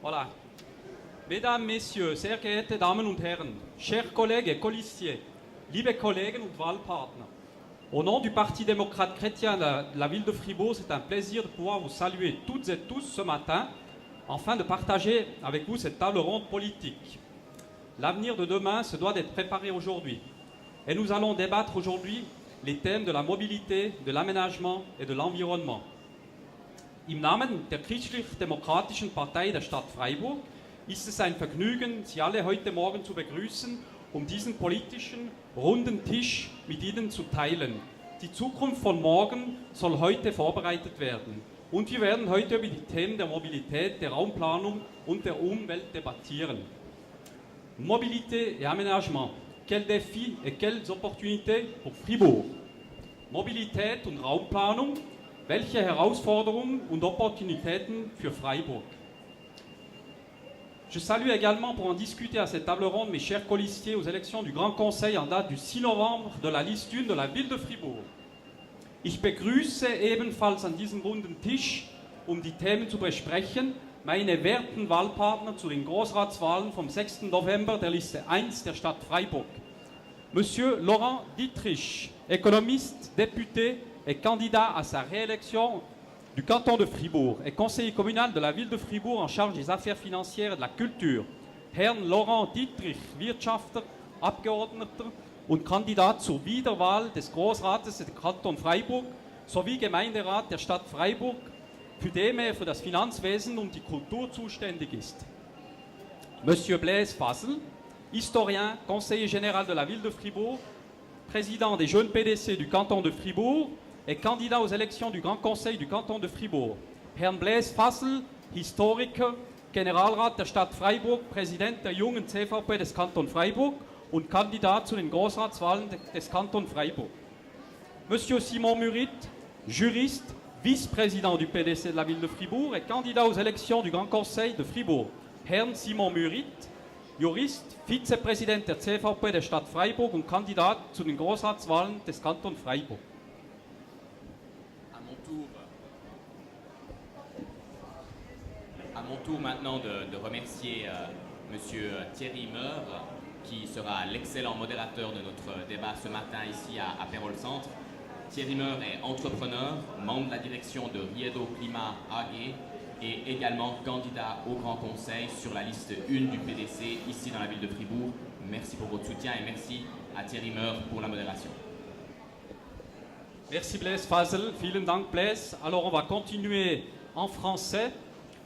Voilà. Mesdames, Messieurs, sehr geehrte Damen und Herren, chers collègues et colistiers, liebe Kollegen und Wahlpartner, au nom du Parti démocrate chrétien de la ville de Fribourg, c'est un plaisir de pouvoir vous saluer toutes et tous ce matin, afin de partager avec vous cette table ronde politique. L'avenir de demain se doit d'être préparé aujourd'hui. Et nous allons débattre aujourd'hui les thèmes de la mobilité, de l'aménagement et de l'environnement. Im Namen der Christlich-Demokratischen Partei der Stadt Freiburg ist es ein Vergnügen, Sie alle heute Morgen zu begrüßen, diesen politischen runden Tisch mit Ihnen zu teilen. Die Zukunft von morgen soll heute vorbereitet werden. Und wir werden heute über die Themen der Mobilität, der Raumplanung und der Umwelt debattieren. Mobilité et aménagement. Quels défis et quelles opportunités pour Fribourg? Mobilität und Raumplanung. Welche Herausforderungen und Opportunitäten für Freiburg? Je salue également pour en discuter à cette table ronde mes chers colistiers aux élections du Grand Conseil en date du 6 Novembre de la Liste 1 de la ville de Fribourg. Ich begrüße ebenfalls an diesem runden Tisch, die Themen zu besprechen, meine werten Wahlpartner zu den Großratswahlen vom 6. November der Liste 1 der Stadt Freiburg. Monsieur Laurent Dietrich, économiste, député et candidat à sa réélection du canton de Fribourg et conseiller communal de la ville de Fribourg en charge des affaires financières et de la culture. Herrn Laurent Dietrich, Wirtschafter, Abgeordneter und Kandidat zur Wiederwahl des Großrates des Kantons Freiburg sowie Gemeinderat der Stadt Freiburg, für den er für das Finanzwesen und die Kultur zuständig ist. Monsieur Blaise Fasel, historien, conseiller général de la ville de Fribourg, président des jeunes PDC du canton de Fribourg et candidat aux élections du Grand Conseil du canton de Fribourg. Herrn Blaise Fasel, Historiker, Generalrat der Stadt Freiburg, Präsident der jungen CVP des Kantons Freiburg und Kandidat zu den Großratswahlen des Kantons Freiburg. Monsieur Simon Murit, juriste, vice-président du PDC de la ville de Fribourg et candidat aux élections du Grand Conseil de Fribourg. Herrn Simon Murit, Jurist, Vizepräsident der CVP der Stadt Freiburg und Kandidat zu den Großratswahlen des Kantons Freiburg. À mon tour maintenant de remercier Monsieur Thierry Meur, qui sera l'excellent modérateur de notre débat ce matin ici à Pérol Centre. Thierry Meur est entrepreneur, membre de la direction de Riedo Climat AG et également candidat au Grand Conseil sur la liste 1 du PDC ici dans la ville de Fribourg. Merci pour votre soutien et merci à Thierry Meur pour la modération. Merci Blaise Fasel, vielen Dank Blaise. Alors on va continuer en français.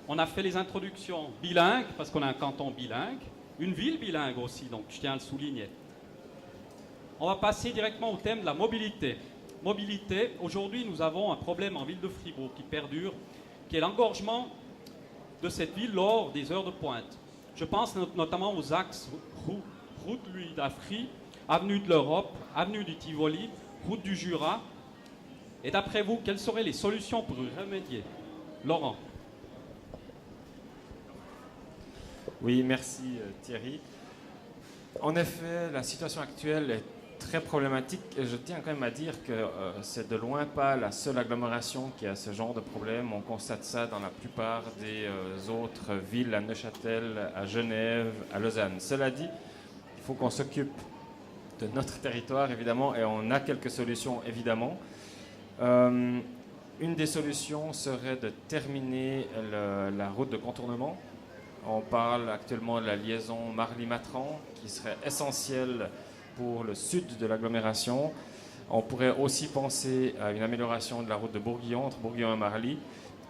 On a fait les introductions bilingues parce qu'on a un canton bilingue, une ville bilingue aussi, donc je tiens à le souligner. On va passer directement au thème de la mobilité. Mobilité, aujourd'hui nous avons un problème en ville de Fribourg qui perdure, qui est l'engorgement de cette ville lors des heures de pointe. Je pense notamment aux axes route Louis Daffry, avenue de l'Europe, avenue du Tivoli, route du Jura. Et d'après vous, quelles seraient les solutions pour y remédier? Laurent. Oui, merci Thierry. En effet, la situation actuelle est très problématique et je tiens quand même à dire que c'est de loin pas la seule agglomération qui a ce genre de problème. On constate ça dans la plupart des autres villes, à Neuchâtel, à Genève, à Lausanne. Cela dit, il faut qu'on s'occupe de notre territoire évidemment et on a quelques solutions évidemment. Une des solutions serait de terminer la route de contournement. On parle actuellement de la liaison Marly-Matran qui serait essentielle pour le sud de l'agglomération. On pourrait aussi penser à une amélioration de la route de Bourguillon, entre Bourguillon et Marly.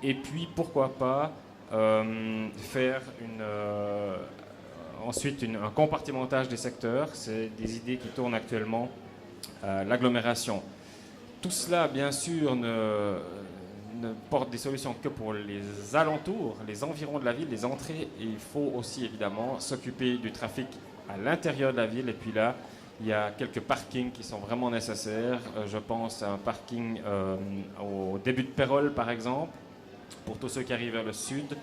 Et puis, pourquoi pas faire ensuite un compartimentage des secteurs. C'est des idées qui tournent actuellement à l'agglomération. Tout cela, bien sûr, ne porte des solutions que pour les alentours, les environs de la ville, les entrées. Et il faut aussi, évidemment, s'occuper du trafic à l'intérieur de la ville. Et puis là, il y a quelques parkings qui sont vraiment nécessaires. Je pense à un parking au début de Pérol, par exemple, pour tous ceux qui arrivent vers le sud.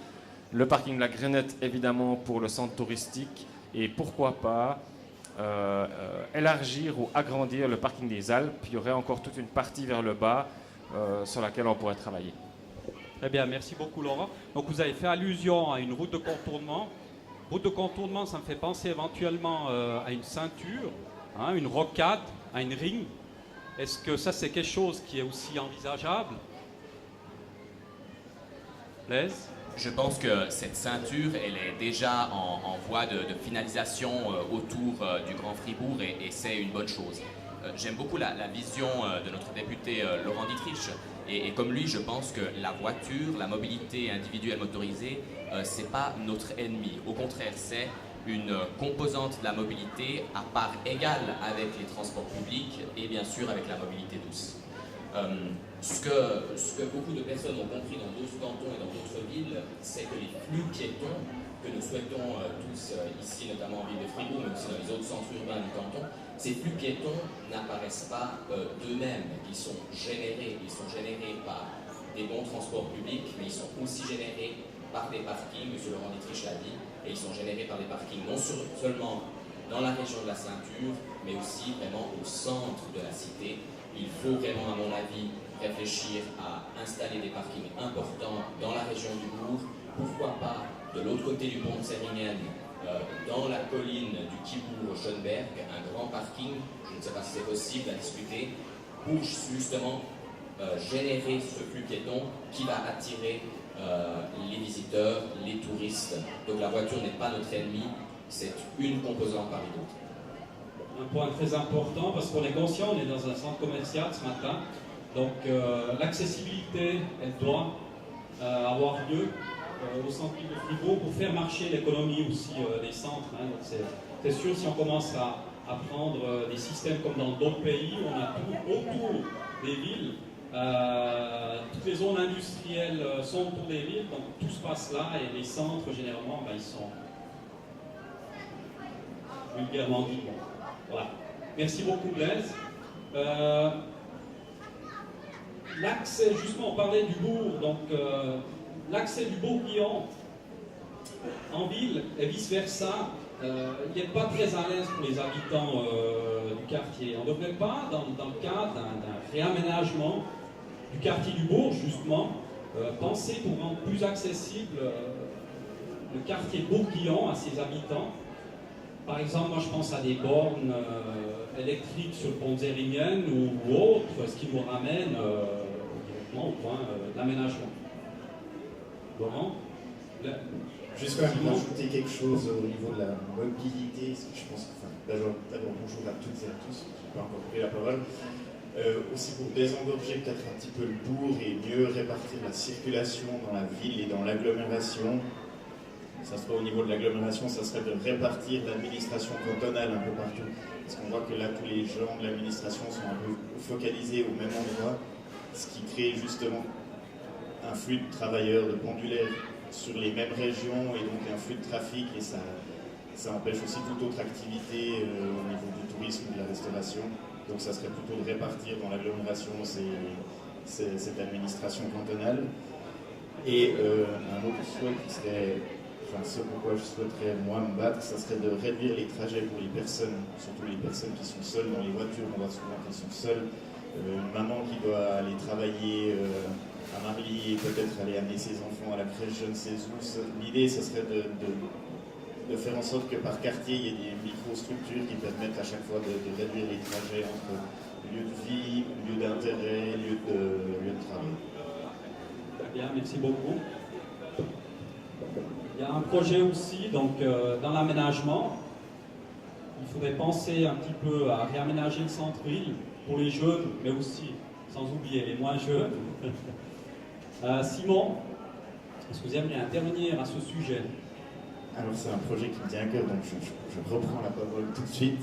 Le parking de la Grenette, évidemment, pour le centre touristique. Et pourquoi pas élargir ou agrandir le parking des Alpes. Il y aurait encore toute une partie vers le bas sur laquelle on pourrait travailler. Très bien, merci beaucoup Laurent. Donc vous avez fait allusion à une route de contournement. Route de contournement, ça me fait penser éventuellement à une ceinture, hein, une rocade, à une ring. Est-ce que ça c'est quelque chose qui est aussi envisageable? Blaise? Je pense que cette ceinture, elle est déjà en voie de finalisation autour du Grand Fribourg et c'est une bonne chose. J'aime beaucoup la vision de notre député Laurent Dietrich et comme lui, je pense que la voiture, la mobilité individuelle motorisée, c'est pas notre ennemi. Au contraire, c'est une composante de la mobilité à part égale avec les transports publics et bien sûr avec la mobilité douce. Ce que beaucoup de personnes ont compris dans d'autres cantons et dans d'autres villes, c'est que les flux piétons que nous souhaitons tous ici, notamment en ville de Fribourg, mais aussi dans les autres centres urbains du canton, ces flux piétons n'apparaissent pas d'eux-mêmes. Ils sont générés par des bons transports publics, mais ils sont aussi générés par des parkings, M. Laurent Dietrich l'a dit, et ils sont générés par des parkings non seulement dans la région de la ceinture, mais aussi vraiment au centre de la cité. Il faut vraiment, à mon avis, réfléchir à installer des parkings importants dans la région du bourg. Pourquoi pas de l'autre côté du pont de Seringen, dans la colline du Kibourg-Schönberg, un grand parking, je ne sais pas si c'est possible à discuter, pour justement générer ce flux piéton qui va attirer les visiteurs, les touristes. Donc la voiture n'est pas notre ennemi, c'est une composante parmi d'autres. Un point très important parce qu'on est conscient, on est dans un centre commercial ce matin, donc l'accessibilité, elle doit avoir lieu au centre-ville de Fribourg pour faire marcher l'économie aussi des centres. Hein. C'est sûr, si on commence à prendre des systèmes comme dans d'autres pays, on a tout autour des villes, toutes les zones industrielles sont autour des villes, donc tout se passe là et les centres généralement, ils sont vulgairement dit. Voilà. Merci beaucoup Blaise. L'accès, justement on parlait du bourg, donc l'accès du bourguignon en ville et vice-versa, il n'est pas très à l'aise pour les habitants du quartier. On ne devrait pas, dans le cadre d'un réaménagement du quartier du bourg, justement, penser pour rendre plus accessible le quartier bourguignon à ses habitants. Par exemple, moi je pense à des bornes électriques sur le pont de Zeringen ou autres, ce qui nous ramène directement au point d'aménagement. Laurent? Juste quand même rajouter quelque chose au niveau de la mobilité, parce que je pense que, d'abord bonjour à toutes et à tous, je n'ai pas encore pris la parole. Aussi pour désengorger peut-être un petit peu le bourg et mieux répartir la circulation dans la ville et dans l'agglomération. Ça serait au niveau de l'agglomération, ça serait de répartir l'administration cantonale un peu partout. Parce qu'on voit que là, tous les gens de l'administration sont un peu focalisés au même endroit, ce qui crée justement un flux de travailleurs, de pendulaires sur les mêmes régions et donc un flux de trafic et ça empêche aussi toute autre activité au niveau du tourisme ou de la restauration. Donc ça serait plutôt de répartir dans l'agglomération cette administration cantonale. Et un autre souhait qui serait, ce pourquoi je souhaiterais moi me battre, ça serait de réduire les trajets pour les personnes, surtout les personnes qui sont seules dans les voitures. On voit souvent qu'elles sont seules. Une maman qui doit aller travailler à Marly et peut-être aller amener ses enfants à la crèche, je ne sais où. L'idée, ce serait de faire en sorte que par quartier, il y ait des microstructures qui permettent à chaque fois de réduire les trajets entre lieu de vie, lieu d'intérêt, lieu de travail. Très bien, merci beaucoup. Il y a un projet aussi, donc dans l'aménagement, il faudrait penser un petit peu à réaménager le centre-ville pour les jeunes, mais aussi, sans oublier, les moins jeunes. Simon, est-ce que vous aimeriez intervenir à ce sujet? Alors c'est un projet qui me tient à cœur, donc je reprends la parole tout de suite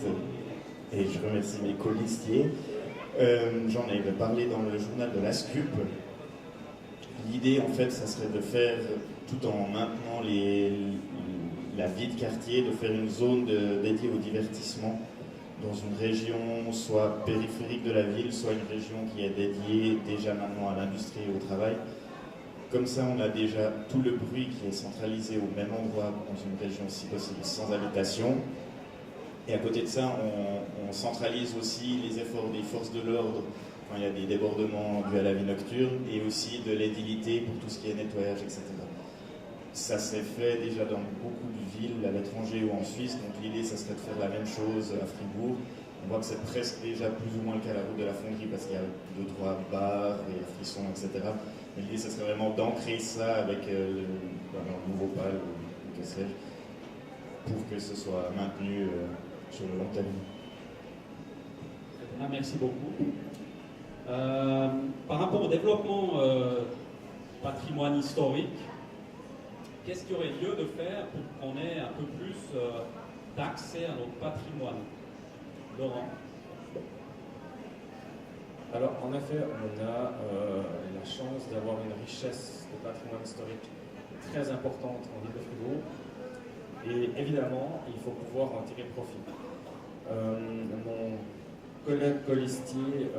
et je remercie mes colistiers. J'en avais parlé dans le journal de l'ASCUP. L'idée en fait, ça serait de faire, tout en maintenant la vie de quartier, de faire une zone dédiée au divertissement dans une région soit périphérique de la ville, soit une région qui est dédiée déjà maintenant à l'industrie et au travail. Comme ça, on a déjà tout le bruit qui est centralisé au même endroit dans une région, si possible, sans habitation. Et à côté de ça, on centralise aussi les efforts des forces de l'ordre quand il y a des débordements dus à la vie nocturne, et aussi de l'édilité pour tout ce qui est nettoyage, etc. Ça s'est fait déjà dans beaucoup de villes, à l'étranger ou en Suisse, donc l'idée, ça serait de faire la même chose à Fribourg. On voit que c'est presque déjà plus ou moins le cas à la route de la Fonderie, parce qu'il y a 2-3 bars et frissons, etc. Mais l'idée, ça serait vraiment d'ancrer ça avec le nouveau pal ou que sais-je, pour que ce soit maintenu sur le long terme. Merci beaucoup. Par rapport au développement patrimoine historique, qu'est-ce qu'il y aurait lieu de faire pour qu'on ait un peu plus d'accès à notre patrimoine? Laurent? Alors, en effet, on a la chance d'avoir une richesse de patrimoine historique très importante en ville de Fribourg. Et évidemment, il faut pouvoir en tirer profit. Mon collègue colistier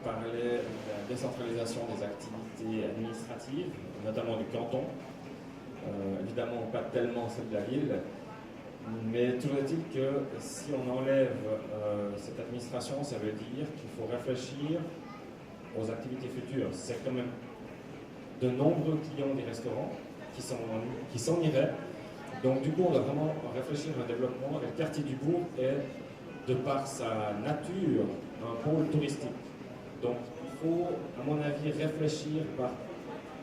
parlait de la décentralisation des activités administratives, notamment du canton. Évidemment, pas tellement celle de la ville. Mais toujours est-il que si on enlève cette administration, ça veut dire qu'il faut réfléchir aux activités futures. C'est quand même de nombreux clients des restaurants qui s'en iraient. Donc du coup, on doit vraiment réfléchir à un développement. Et le quartier du bourg est, de par sa nature, un pôle touristique. Donc il faut, à mon avis, réfléchir par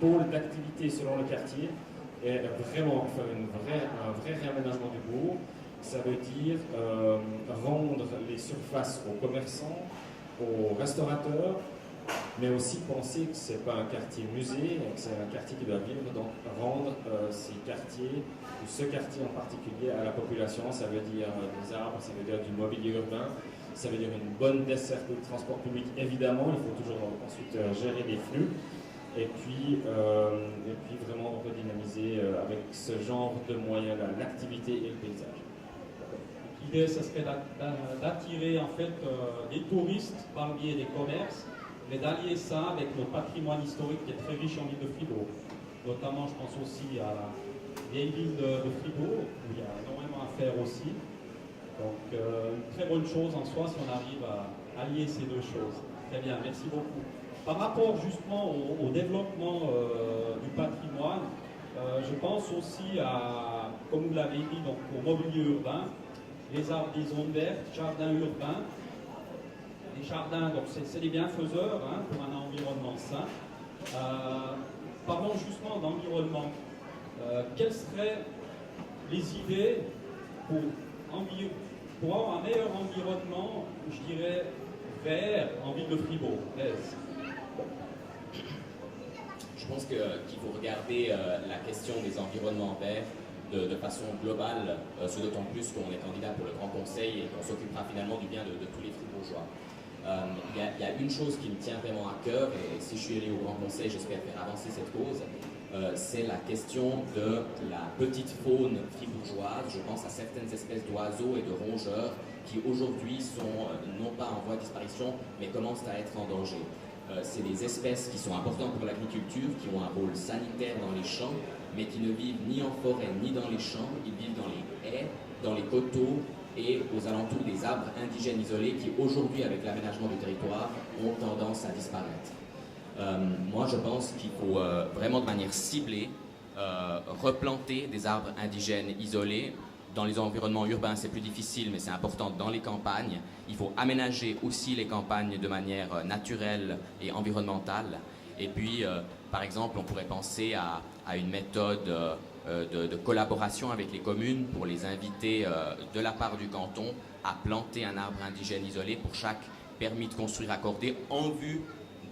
pôle d'activité selon le quartier et vraiment faire un vrai réaménagement du bourg. Ça veut dire rendre les surfaces aux commerçants, aux restaurateurs, mais aussi penser que ce n'est pas un quartier musée, que c'est un quartier qui doit vivre, donc rendre ces quartiers, ou ce quartier en particulier, à la population. Ça veut dire des arbres, ça veut dire du mobilier urbain, ça veut dire une bonne desserte de transport public, évidemment. Il faut toujours ensuite gérer les flux. Et puis vraiment redynamiser avec ce genre de moyens-là, l'activité et le paysage. L'idée, ce serait d'attirer en fait des touristes par le biais des commerces, mais d'allier ça avec notre patrimoine historique qui est très riche en ville de Fribourg. Notamment, je pense aussi à la vieille ville de Fribourg, où il y a énormément à faire aussi. Donc, une très bonne chose en soi si on arrive à allier ces deux choses. Très bien, merci beaucoup. Par rapport justement au développement du patrimoine, je pense aussi à, comme vous l'avez dit, donc au mobilier urbain, les arbres des zones vertes, jardins urbains. Les jardins, donc c'est des bienfaiseurs pour un environnement sain. Parlons justement d'environnement. Quelles seraient les idées pour avoir un meilleur environnement, je dirais, vert en ville de Fribourg? Je pense qu'il faut regarder la question des environnements verts de façon globale, ce d'autant plus qu'on est candidat pour le Grand Conseil et qu'on s'occupera finalement du bien de tous les Fribourgeois. Il y a une chose qui me tient vraiment à cœur, et si je suis élu au Grand Conseil, j'espère faire avancer cette cause, c'est la question de la petite faune fribourgeoise. Je pense à certaines espèces d'oiseaux et de rongeurs qui aujourd'hui sont non pas en voie de disparition, mais commencent à être en danger. C'est des espèces qui sont importantes pour l'agriculture, qui ont un rôle sanitaire dans les champs, mais qui ne vivent ni en forêt ni dans les champs. Ils vivent dans les haies, dans les coteaux et aux alentours des arbres indigènes isolés qui aujourd'hui, avec l'aménagement du territoire, ont tendance à disparaître. Moi, je pense qu'il faut vraiment de manière ciblée replanter des arbres indigènes isolés. Dans les environnements urbains, c'est plus difficile, mais c'est important dans les campagnes. Il faut aménager aussi les campagnes de manière naturelle et environnementale. Et puis, par exemple, on pourrait penser à une méthode de collaboration avec les communes pour les inviter de la part du canton à planter un arbre indigène isolé pour chaque permis de construire accordé en vue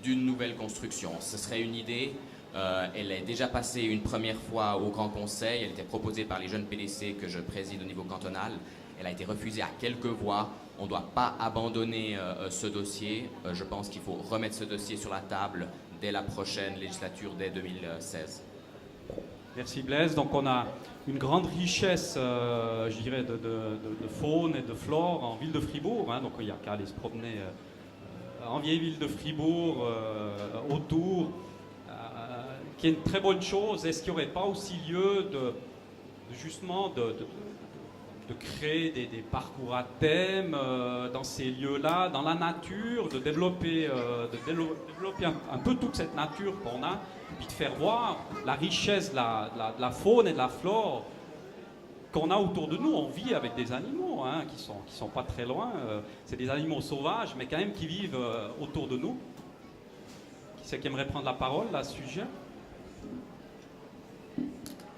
d'une nouvelle construction. Ce serait une idée. Elle est déjà passée une première fois au Grand Conseil. Elle était proposée par les jeunes PDC que je préside au niveau cantonal. Elle a été refusée à quelques voix. On ne doit pas abandonner ce dossier. Je pense qu'il faut remettre ce dossier sur la table dès la prochaine législature, dès 2016. Merci Blaise. Donc on a une grande richesse, je dirais, de faune et de flore en ville de Fribourg. Donc il n'y a qu'à aller se promener en vieille ville de Fribourg, autour, qui est une très bonne chose. Est-ce qu'il n'y aurait pas aussi lieu justement de créer des parcours à thème dans ces lieux-là, dans la nature, de développer un peu toute cette nature qu'on a, puis de faire voir la richesse de la faune et de la flore qu'on a autour de nous. On vit avec des animaux hein, qui sont pas très loin. C'est des animaux sauvages, mais quand même qui vivent autour de nous. Qui c'est qui aimerait prendre la parole à ce sujet?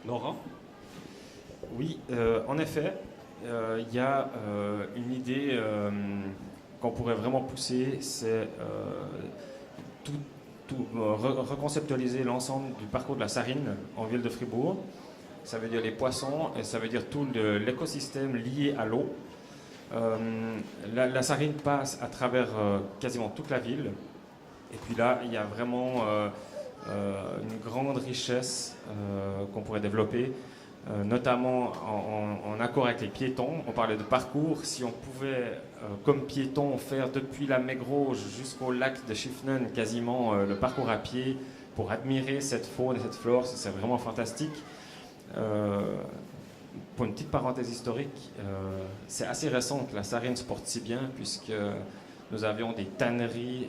Laurent? Oui, en effet, il y a une idée qu'on pourrait vraiment pousser, c'est reconceptualiser l'ensemble du parcours de la Sarine en ville de Fribourg. Ça veut dire les poissons et ça veut dire tout l'écosystème lié à l'eau. La Sarine passe à travers quasiment toute la ville. Et puis là, il y a vraiment une grande richesse qu'on pourrait développer, notamment en accord avec les piétons. On parlait de parcours. Si on pouvait, comme piéton, faire depuis la Mégroge jusqu'au lac de Schiffnen quasiment le parcours à pied pour admirer cette faune et cette flore, c'est vraiment fantastique. Pour une petite parenthèse historique, c'est assez récent que la Sarine se porte si bien, puisque nous avions des tanneries,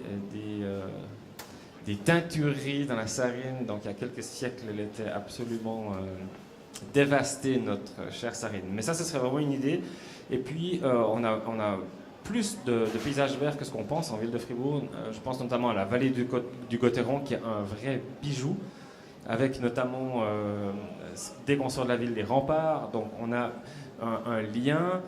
des teintureries dans la Sarine. Donc il y a quelques siècles, elle était absolument dévastée, notre chère Sarine. Mais ça, ce serait vraiment une idée. Et puis, on a plus de paysages verts que ce qu'on pense en ville de Fribourg. Je pense notamment à la vallée du Gotteron, qui est un vrai bijou, avec notamment, dès qu'on sort de la ville, les remparts. Donc on a un lien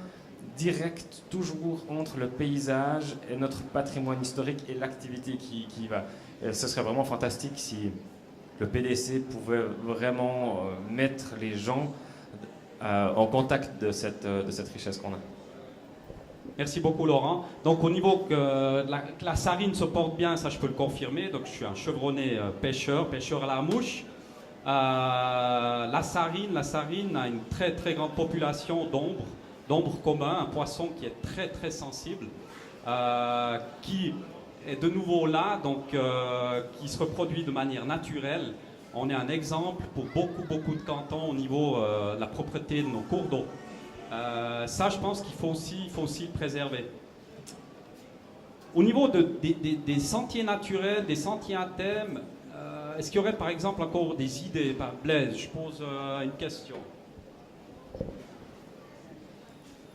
direct toujours entre le paysage et notre patrimoine historique et l'activité qui va. Et ce serait vraiment fantastique si le PDC pouvait vraiment mettre les gens en contact de cette richesse qu'on a. Merci beaucoup Laurent. Donc au niveau que la Sarine se porte bien, ça je peux le confirmer. Donc je suis un chevronné pêcheur à la mouche. La Sarine a une très très grande population d'ombre commun, un poisson qui est très très sensible, qui est de nouveau là, donc qui se reproduit de manière naturelle. On est un exemple pour beaucoup de cantons au niveau de la propreté de nos cours d'eau. Ça, je pense qu'il faut aussi le préserver. Au niveau des sentiers naturels, des sentiers à thème, est-ce qu'il y aurait par exemple encore des idées? Blaise, je pose une question.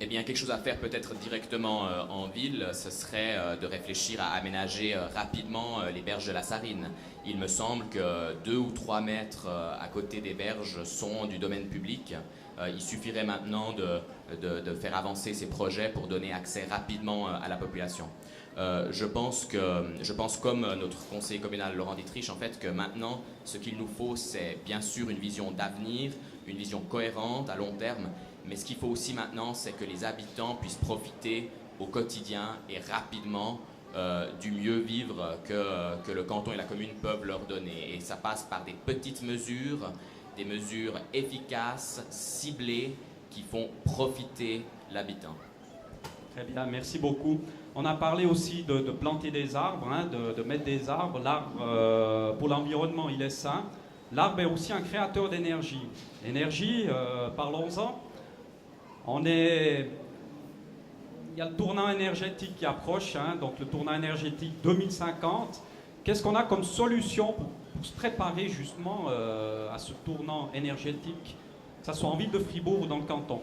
Eh bien, quelque chose à faire peut-être directement en ville, ce serait de réfléchir à aménager rapidement les berges de la Sarine. Il me semble que 2 ou 3 mètres à côté des berges sont du domaine public. Il suffirait maintenant de faire avancer ces projets pour donner accès rapidement à la population. Je pense comme notre conseiller communal Laurent Dietrich, en fait, que maintenant, ce qu'il nous faut, c'est bien sûr une vision d'avenir, une vision cohérente à long terme. Mais ce qu'il faut aussi maintenant, c'est que les habitants puissent profiter au quotidien et rapidement du mieux vivre que le canton et la commune peuvent leur donner. Et ça passe par des petites mesures, des mesures efficaces, ciblées, qui font profiter l'habitant. Très bien, merci beaucoup. On a parlé aussi de planter des arbres, hein, de mettre des arbres. L'arbre, pour l'environnement, il est sain. L'arbre est aussi un créateur d'énergie. Énergie, parlons-en. Il y a le tournant énergétique qui approche, hein, donc le tournant énergétique 2050. Qu'est-ce qu'on a comme solution pour se préparer justement à ce tournant énergétique, que ce soit en ville de Fribourg ou dans le canton?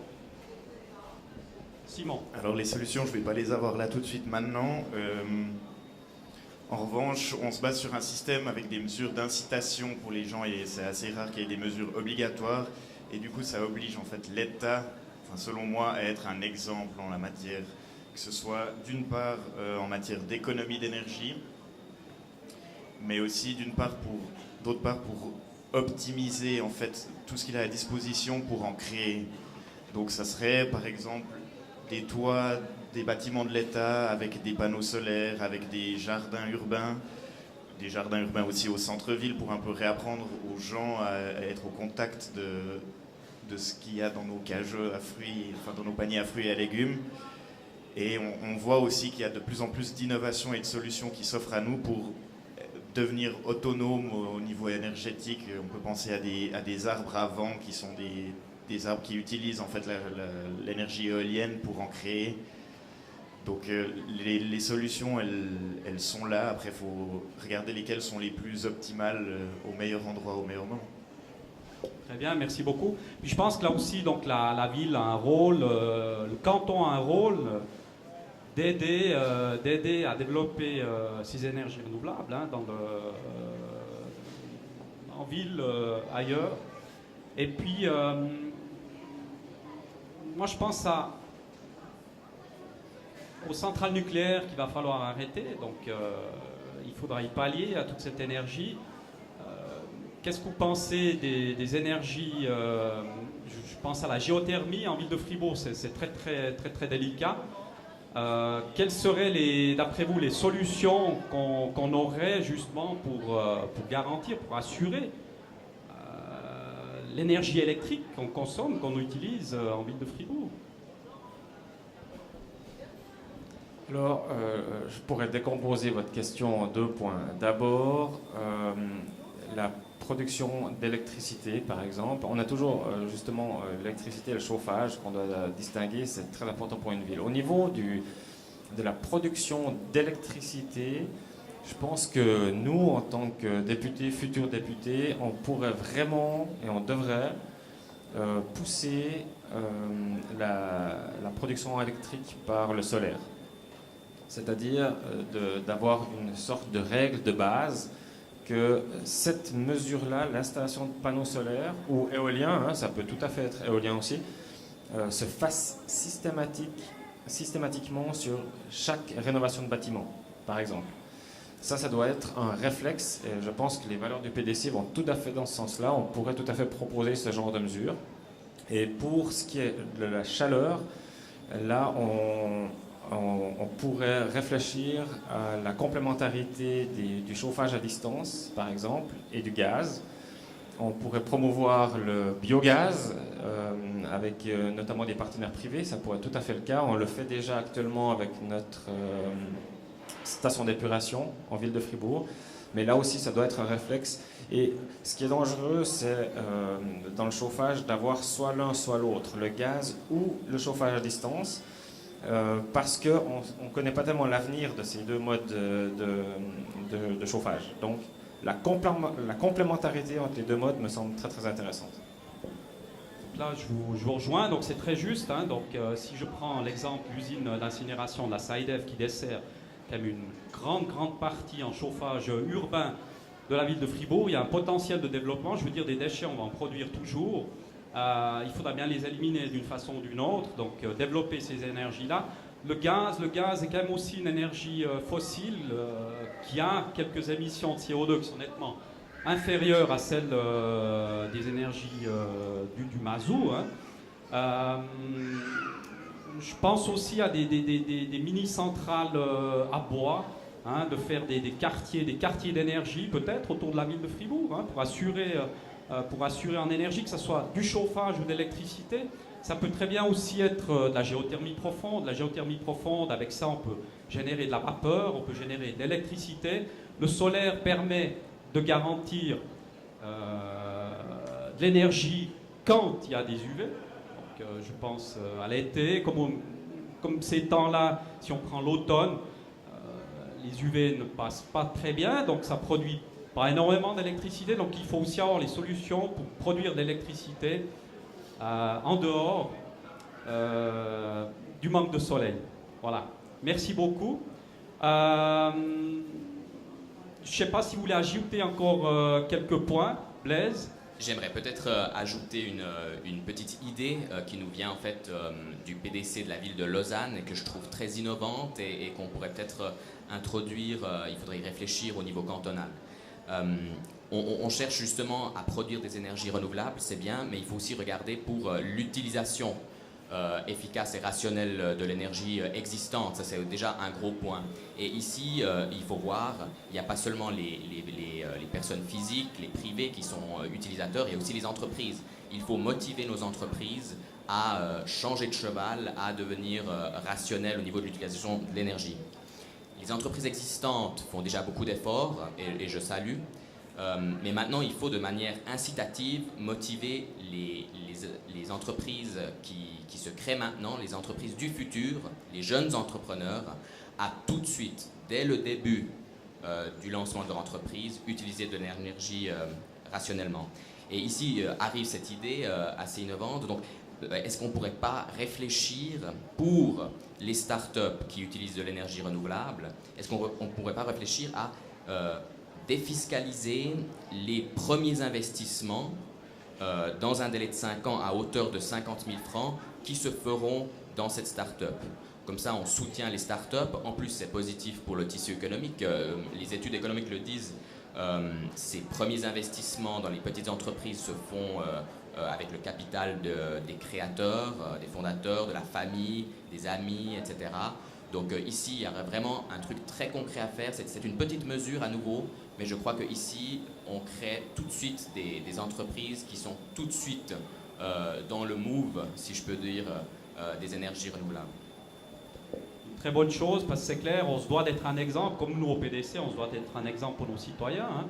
Simon. Alors les solutions, je ne vais pas les avoir là tout de suite maintenant. En revanche, on se base sur un système avec des mesures d'incitation pour les gens, et c'est assez rare qu'il y ait des mesures obligatoires. Et du coup, ça oblige en fait l'État, selon moi, à être un exemple en la matière, que ce soit d'une part en matière d'économie d'énergie, mais aussi d'autre part pour optimiser en fait tout ce qu'il a à disposition pour en créer. Donc ça serait par exemple des toits, des bâtiments de l'État avec des panneaux solaires, avec des jardins urbains aussi au centre-ville pour un peu réapprendre aux gens à être au contact de ce qu'il y a dans nos cageux à fruits, enfin dans nos paniers à fruits et à légumes. Et on voit aussi qu'il y a de plus en plus d'innovations et de solutions qui s'offrent à nous pour devenir autonome au niveau énergétique. On peut penser à des arbres à vent qui sont des arbres qui utilisent en fait l'énergie éolienne pour en créer. Donc les solutions, elles sont là. Après, il faut regarder lesquelles sont les plus optimales au meilleur endroit, au meilleur moment. Très bien, merci beaucoup. Puis je pense que là aussi, donc, la ville a un rôle, le canton a un rôle d'aider à développer ces énergies renouvelables hein, en ville, ailleurs. Et puis, moi je pense aux centrales nucléaires qu'il va falloir arrêter. Donc, il faudra y pallier à toute cette énergie. Qu'est-ce que vous pensez des énergies je pense à la géothermie en ville de Fribourg, c'est très, très, très, très délicat. Quelles seraient, d'après vous, les solutions qu'on aurait justement pour garantir, pour assurer l'énergie électrique qu'on consomme, qu'on utilise en ville de Fribourg? Alors, je pourrais décomposer votre question en 2 points. D'abord, la production d'électricité, par exemple. On a toujours justement l'électricité et le chauffage qu'on doit distinguer, c'est très important pour une ville. Au niveau de la production d'électricité, je pense que nous, en tant que députés, futurs députés, on pourrait vraiment et on devrait pousser la production électrique par le solaire. C'est-à-dire d'avoir une sorte de règle de base que cette mesure-là, l'installation de panneaux solaires ou éoliens, hein, ça peut tout à fait être éolien aussi, se fasse systématiquement sur chaque rénovation de bâtiment, par exemple. Ça doit être un réflexe et je pense que les valeurs du PDC vont tout à fait dans ce sens-là. On pourrait tout à fait proposer ce genre de mesures. Et pour ce qui est de la chaleur, là, on pourrait réfléchir à la complémentarité du chauffage à distance, par exemple, et du gaz. On pourrait promouvoir le biogaz avec notamment des partenaires privés, ça pourrait être tout à fait le cas. On le fait déjà actuellement avec notre station d'épuration en ville de Fribourg, mais là aussi ça doit être un réflexe. Et ce qui est dangereux, c'est dans le chauffage d'avoir soit l'un soit l'autre, le gaz ou le chauffage à distance. Parce qu'on ne connaît pas tellement l'avenir de ces 2 modes de chauffage. Donc la complémentarité entre les 2 modes me semble très très intéressante. Là, je vous rejoins, donc c'est très juste. Hein, donc, si je prends l'exemple de l'usine d'incinération de la SAIDEF qui dessert quand même une grande partie en chauffage urbain de la ville de Fribourg, il y a un potentiel de développement. Je veux dire, des déchets, on va en produire toujours. Il faudra bien les éliminer d'une façon ou d'une autre, donc développer ces énergies-là. Le gaz est quand même aussi une énergie fossile qui a quelques émissions de CO2 qui sont nettement inférieures à celles des énergies du mazout. Hein. Je pense aussi à des mini-centrales à bois, hein, de faire des quartiers d'énergie peut-être autour de la ville de Fribourg, hein, pour assurer en énergie, que ce soit du chauffage ou de l'électricité. Ça peut très bien aussi être de la géothermie profonde. La géothermie profonde, avec ça, on peut générer de la vapeur, on peut générer de l'électricité. Le solaire permet de garantir de l'énergie quand il y a des UV. Donc, je pense à l'été, comme ces temps-là, si on prend l'automne, les UV ne passent pas très bien, donc ça produit pas énormément d'électricité, donc il faut aussi avoir les solutions pour produire de l'électricité en dehors du manque de soleil. Voilà. Merci beaucoup. Je ne sais pas si vous voulez ajouter encore quelques points. Blaise? J'aimerais peut-être ajouter une petite idée qui nous vient en fait du PDC de la ville de Lausanne et que je trouve très innovante et qu'on pourrait peut-être introduire, il faudrait y réfléchir au niveau cantonal. On cherche justement à produire des énergies renouvelables, c'est bien, mais il faut aussi regarder pour l'utilisation efficace et rationnelle de l'énergie existante. Ça, c'est déjà un gros point. Et ici, il faut voir, il n'y a pas seulement les personnes physiques, les privés qui sont utilisateurs, il y a aussi les entreprises. Il faut motiver nos entreprises à changer de cheval, à devenir rationnelles au niveau de l'utilisation de l'énergie. Les entreprises existantes font déjà beaucoup d'efforts et je salue. Mais maintenant, il faut de manière incitative motiver les entreprises qui se créent maintenant, les entreprises du futur, les jeunes entrepreneurs, à tout de suite, dès le début du lancement de leur entreprise, utiliser de l'énergie rationnellement. Et ici arrive cette idée assez innovante. Donc, est-ce qu'on ne pourrait pas réfléchir pour les startups qui utilisent de l'énergie renouvelable, est-ce qu'on ne pourrait pas réfléchir à défiscaliser les premiers investissements dans un délai de 5 ans à hauteur de 50 000 francs qui se feront dans cette start-up. Comme ça, on soutient les start-up. En plus, c'est positif pour le tissu économique. Les études économiques le disent. Ces premiers investissements dans les petites entreprises se font avec le capital des créateurs, des fondateurs, de la famille, des amis, etc. Donc ici, il y a vraiment un truc très concret à faire. C'est une petite mesure à nouveau, mais je crois qu'ici, on crée tout de suite des entreprises qui sont tout de suite dans le move, si je peux dire, des énergies renouvelables. Très bonne chose, parce que c'est clair, on se doit d'être un exemple, comme nous au PDC, on se doit d'être un exemple pour nos citoyens.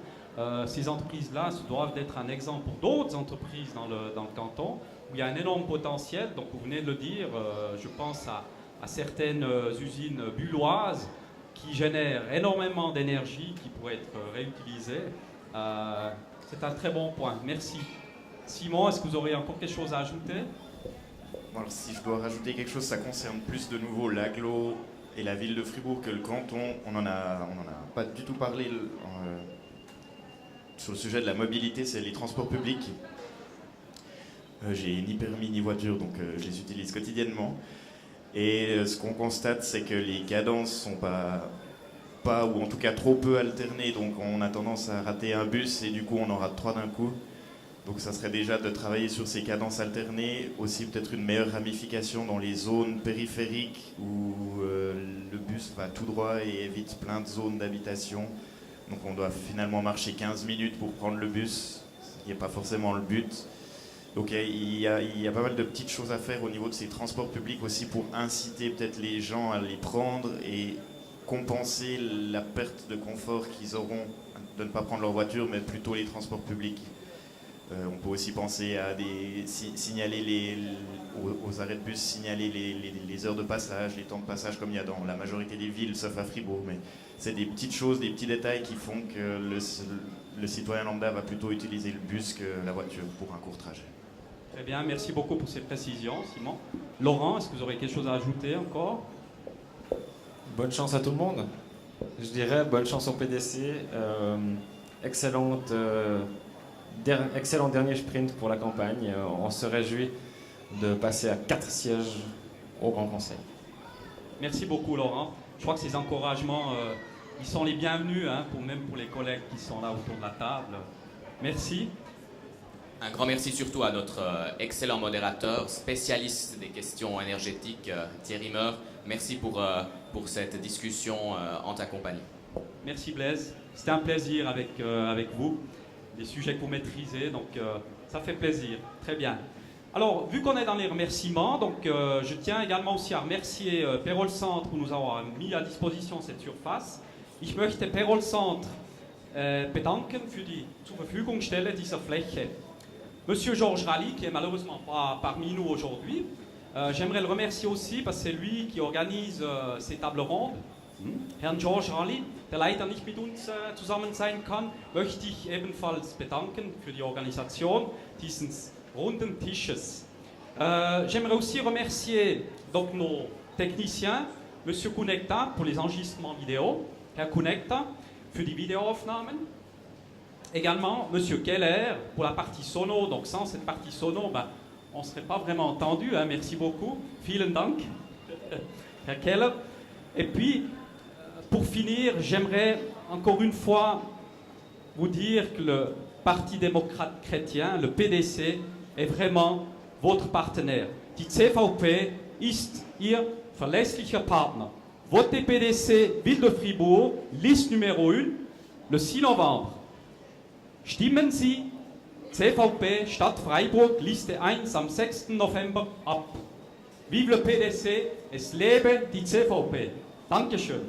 Ces entreprises-là se doivent d'être un exemple pour d'autres entreprises dans le canton, où il y a un énorme potentiel. Donc vous venez de le dire, je pense à certaines usines bulloises qui génèrent énormément d'énergie qui pourrait être réutilisée. C'est un très bon point, merci. Simon, est-ce que vous auriez encore quelque chose à ajouter ? Alors, si je dois rajouter quelque chose, ça concerne plus de nouveau l'agglo et la ville de Fribourg que le canton. On en a pas du tout parlé sur le sujet de la mobilité, c'est les transports publics. J'ai ni permis ni voiture, donc je les utilise quotidiennement. Et ce qu'on constate, c'est que les cadences sont pas ou en tout cas trop peu alternées, donc on a tendance à rater un bus et du coup on en rate 3 d'un coup. Donc ça serait déjà de travailler sur ces cadences alternées, aussi peut-être une meilleure ramification dans les zones périphériques où le bus va tout droit et évite plein de zones d'habitation. Donc on doit finalement marcher 15 minutes pour prendre le bus, ce qui n'est pas forcément le but. Donc il y a pas mal de petites choses à faire au niveau de ces transports publics aussi pour inciter peut-être les gens à les prendre et compenser la perte de confort qu'ils auront de ne pas prendre leur voiture, mais plutôt les transports publics. On peut aussi penser à signaler aux arrêts de bus, signaler les heures de passage, les temps de passage comme il y a dans la majorité des villes, sauf à Fribourg. Mais c'est des petites choses, des petits détails qui font que le citoyen lambda va plutôt utiliser le bus que la voiture pour un court trajet. Très bien, merci beaucoup pour ces précisions, Simon. Laurent, est-ce que vous aurez quelque chose à ajouter encore ? Bonne chance à tout le monde. Je dirais bonne chance au PDC. Excellent dernier sprint pour la campagne. On se réjouit de passer à 4 sièges au Grand Conseil. Merci beaucoup, Laurent. Je crois que ces encouragements, ils sont les bienvenus, même pour les collègues qui sont là autour de la table. Merci. Un grand merci surtout à notre excellent modérateur, spécialiste des questions énergétiques, Thierry Meur. Merci pour cette discussion en ta compagnie. Merci Blaise. C'était un plaisir avec vous. Des sujets que vous maîtrisez, donc ça fait plaisir. Très bien. Alors, vu qu'on est dans les remerciements, donc je tiens également aussi à remercier Perol Centre où nous avons mis à disposition cette surface. Ich möchte Perol Centre bedanken für die zur Verfügungstelle dieser Fläche. Monsieur Georges Rally, qui est malheureusement pas parmi nous aujourd'hui, j'aimerais le remercier aussi parce que c'est lui qui organise ces tables rondes. Herrn Georges Rally, der leider nicht mit uns zusammen sein kann, möchte ich ebenfalls bedanken für die Organisation dieses runden Tisches. J'aimerais aussi remercier donc nos techniciens, Monsieur Kunekta pour les enregistrements vidéo, Herr Kunekta für die Videoaufnahmen, également Monsieur Keller pour la partie sono. Donc sans cette partie sono, on ne serait pas vraiment entendu. Merci beaucoup. Vielen Dank, Herr Keller. Et puis, pour finir, j'aimerais encore une fois vous dire que le Parti démocrate chrétien, le PDC, est vraiment votre partenaire. Die CVP ist Ihr verlässlicher Partner. Votez PDC Ville de Fribourg, liste numéro 1, le 6 novembre. Stimmen Sie CVP Stadt Freiburg, Liste 1 am 6. November ab. Vive le PDC, es lebe die CVP. Dankeschön.